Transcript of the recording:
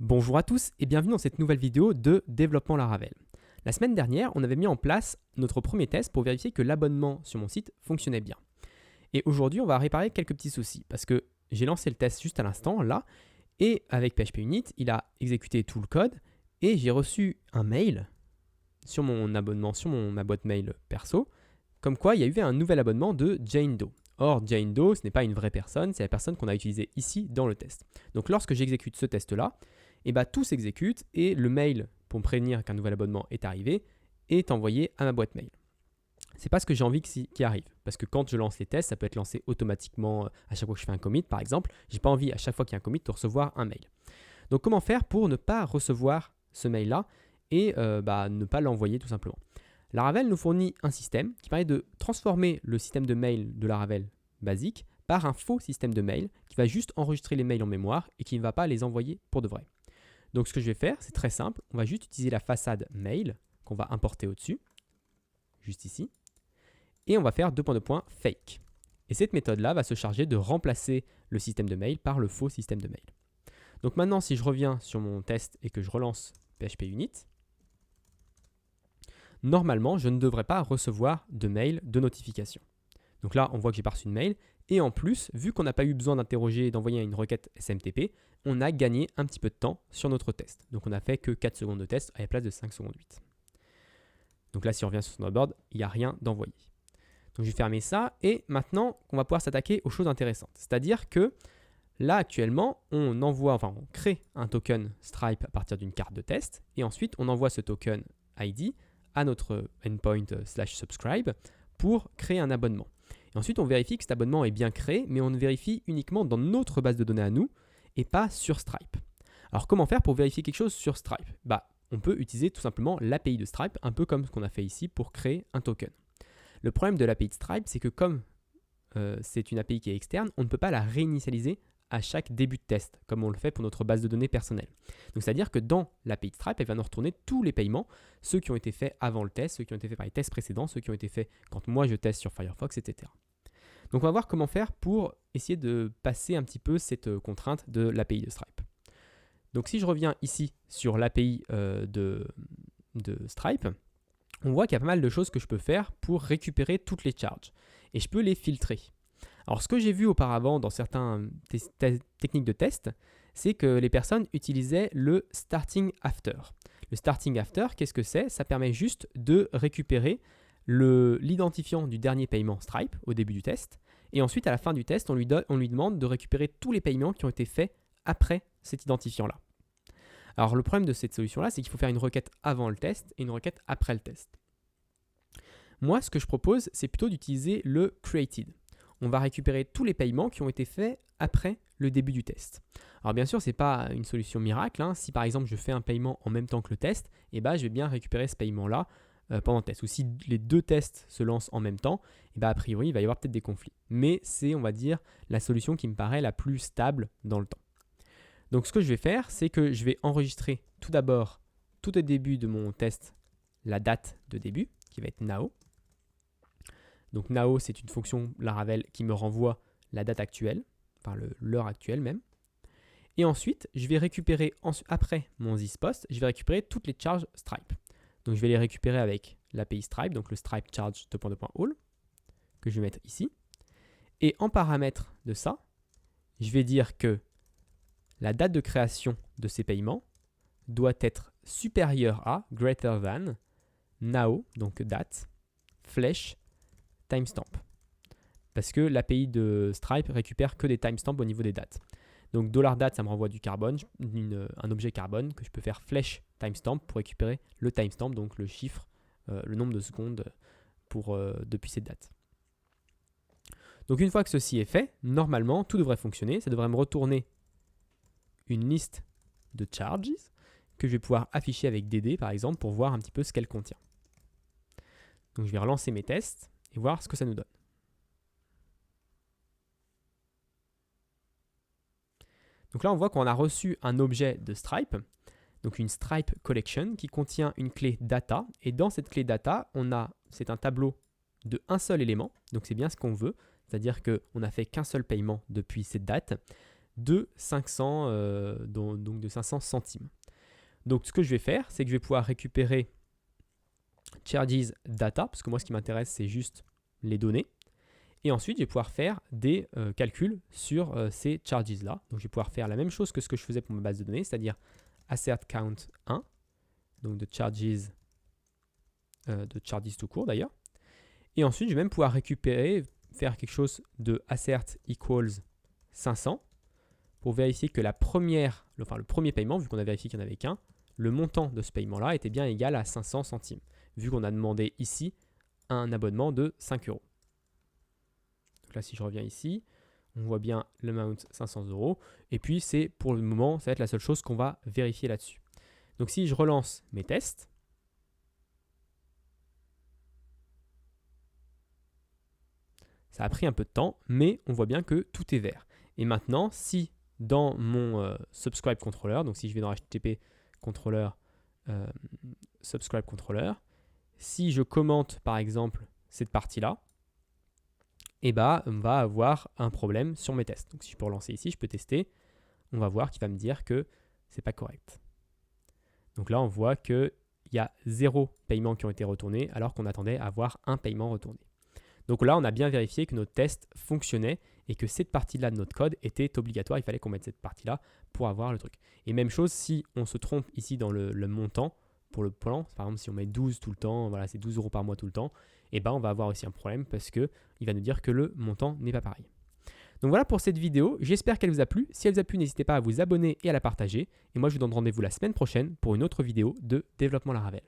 Bonjour à tous et bienvenue dans cette nouvelle vidéo de développement Laravel. La semaine dernière, on avait mis en place notre premier test pour vérifier que l'abonnement sur mon site fonctionnait bien. Et aujourd'hui, on va réparer quelques petits soucis parce que j'ai lancé le test juste à l'instant là et avec PHP Unit, il a exécuté tout le code et j'ai reçu un mail sur mon abonnement, sur ma boîte mail perso, comme quoi il y a eu un nouvel abonnement de Jane Doe. Or, Jane Doe, ce n'est pas une vraie personne, c'est la personne qu'on a utilisée ici dans le test. Donc lorsque j'exécute ce test-là, tout s'exécute et le mail pour me prévenir qu'un nouvel abonnement est arrivé est envoyé à ma boîte mail. C'est pas ce que j'ai envie qu'il arrive, parce que quand je lance les tests, ça peut être lancé automatiquement à chaque fois que je fais un commit, par exemple. J'ai pas envie à chaque fois qu'il y a un commit de recevoir un mail. Donc comment faire pour ne pas recevoir ce mail-là et ne pas l'envoyer tout simplement. Laravel nous fournit un système qui permet de transformer le système de mail de Laravel basique par un faux système de mail qui va juste enregistrer les mails en mémoire et qui ne va pas les envoyer pour de vrai. Donc ce que je vais faire, c'est très simple, on va juste utiliser la façade mail qu'on va importer au-dessus, juste ici, et on va faire fake. Et cette méthode-là va se charger de remplacer le système de mail par le faux système de mail. Donc maintenant, si je reviens sur mon test et que je relance PHP Unit, normalement, je ne devrais pas recevoir de mail de notification. Donc là, on voit que j'ai pas reçu de mail. Et en plus, vu qu'on n'a pas eu besoin d'interroger et d'envoyer une requête SMTP, on a gagné un petit peu de temps sur notre test. Donc on n'a fait que 4 secondes de test à la place de 5 secondes 8. Donc là, si on revient sur notre board, il n'y a rien d'envoyé. Donc je vais fermer ça. Et maintenant, on va pouvoir s'attaquer aux choses intéressantes. C'est-à-dire que là, actuellement, on crée un token Stripe à partir d'une carte de test. Et ensuite, on envoie ce token ID à notre endpoint /subscribe pour créer un abonnement. Et ensuite, on vérifie que cet abonnement est bien créé, mais on le vérifie uniquement dans notre base de données à nous et pas sur Stripe. Alors, comment faire pour vérifier quelque chose sur Stripe ? On peut utiliser tout simplement l'API de Stripe, un peu comme ce qu'on a fait ici pour créer un token. Le problème de l'API de Stripe, c'est que comme c'est une API qui est externe, on ne peut pas la réinitialiser à chaque début de test, comme on le fait pour notre base de données personnelle. Donc, c'est-à-dire que dans l'API de Stripe, elle va nous retourner tous les paiements, ceux qui ont été faits avant le test, ceux qui ont été faits par les tests précédents, ceux qui ont été faits quand moi je teste sur Firefox, etc. Donc, on va voir comment faire pour essayer de passer un petit peu cette contrainte de l'API de Stripe. Donc, si je reviens ici sur l'API de Stripe, on voit qu'il y a pas mal de choses que je peux faire pour récupérer toutes les charges. Et je peux les filtrer. Alors, ce que j'ai vu auparavant dans certaines techniques de test, c'est que les personnes utilisaient le starting after. Le starting after, qu'est-ce que c'est ? Ça permet juste de récupérer l'identifiant du dernier paiement Stripe au début du test. Et ensuite, à la fin du test, on lui demande de récupérer tous les paiements qui ont été faits après cet identifiant-là. Alors, le problème de cette solution-là, c'est qu'il faut faire une requête avant le test et une requête après le test. Moi, ce que je propose, c'est plutôt d'utiliser le created. On va récupérer tous les paiements qui ont été faits après le début du test. Alors bien sûr, ce n'est pas une solution miracle. Si par exemple je fais un paiement en même temps que le test, je vais bien récupérer ce paiement-là pendant le test. Ou si les deux tests se lancent en même temps, a priori, il va y avoir peut-être des conflits. Mais c'est, on va dire, la solution qui me paraît la plus stable dans le temps. Donc ce que je vais faire, c'est que je vais enregistrer tout d'abord, tout au début de mon test, la date de début, qui va être now. Donc now, c'est une fonction Laravel qui me renvoie la date actuelle, enfin l'heure actuelle même. Et ensuite, je vais récupérer, après mon thisPost, je vais récupérer toutes les charges Stripe. Donc je vais les récupérer avec l'API Stripe, donc le Stripe charge all, que je vais mettre ici. Et en paramètre de ça, je vais dire que la date de création de ces paiements doit être supérieure à, greater than, now, donc date, flèche, timestamp. Parce que l'API de Stripe récupère que des timestamps au niveau des dates. Donc $date, ça me renvoie du carbone, un objet carbone que je peux faire flèche timestamp pour récupérer le timestamp, donc le chiffre, le nombre de secondes depuis cette date. Donc une fois que ceci est fait, normalement, tout devrait fonctionner. Ça devrait me retourner une liste de charges que je vais pouvoir afficher avec DD, par exemple, pour voir un petit peu ce qu'elle contient. Donc je vais relancer mes tests et voir ce que ça nous donne. Donc là, on voit qu'on a reçu un objet de Stripe, donc une Stripe Collection qui contient une clé data. Et dans cette clé data, c'est un tableau de un seul élément, donc c'est bien ce qu'on veut, c'est-à-dire qu'on n'a fait qu'un seul paiement depuis cette date. de 500, donc de 500 centimes. Donc ce que je vais faire, c'est que je vais pouvoir récupérer charges data, parce que moi ce qui m'intéresse c'est juste les données. Et ensuite, je vais pouvoir faire des calculs sur ces charges-là. Donc, je vais pouvoir faire la même chose que ce que je faisais pour ma base de données, c'est-à-dire assert count 1, donc de charges tout court d'ailleurs. Et ensuite, je vais même pouvoir récupérer, faire quelque chose de assert equals 500 pour vérifier que le premier paiement, vu qu'on a vérifié qu'il n'y en avait qu'un, le montant de ce paiement-là était bien égal à 500 centimes, vu qu'on a demandé ici un abonnement de 5 euros. Là, si je reviens ici, on voit bien l'amount 500 euros. Et puis, c'est pour le moment, ça va être la seule chose qu'on va vérifier là-dessus. Donc, si je relance mes tests, ça a pris un peu de temps, mais on voit bien que tout est vert. Et maintenant, si dans mon subscribe controller, donc si je vais dans HTTP controller, subscribe controller, si je commente par exemple cette partie-là, et bah, on va avoir un problème sur mes tests. Donc si je peux relancer ici, je peux tester. On va voir qu'il va me dire que c'est pas correct. Donc là, on voit qu'il y a 0 paiements qui ont été retournés alors qu'on attendait à avoir un paiement retourné. Donc là, on a bien vérifié que notre test fonctionnait et que cette partie-là de notre code était obligatoire. Il fallait qu'on mette cette partie-là pour avoir le truc. Et même chose, si on se trompe ici dans le montant pour le plan, par exemple si on met 12 tout le temps, voilà, c'est 12 euros par mois tout le temps, et ben on va avoir aussi un problème parce qu'il va nous dire que le montant n'est pas pareil. Donc voilà pour cette vidéo, j'espère qu'elle vous a plu. Si elle vous a plu, n'hésitez pas à vous abonner et à la partager. Et moi, je vous donne rendez-vous la semaine prochaine pour une autre vidéo de développement Laravel.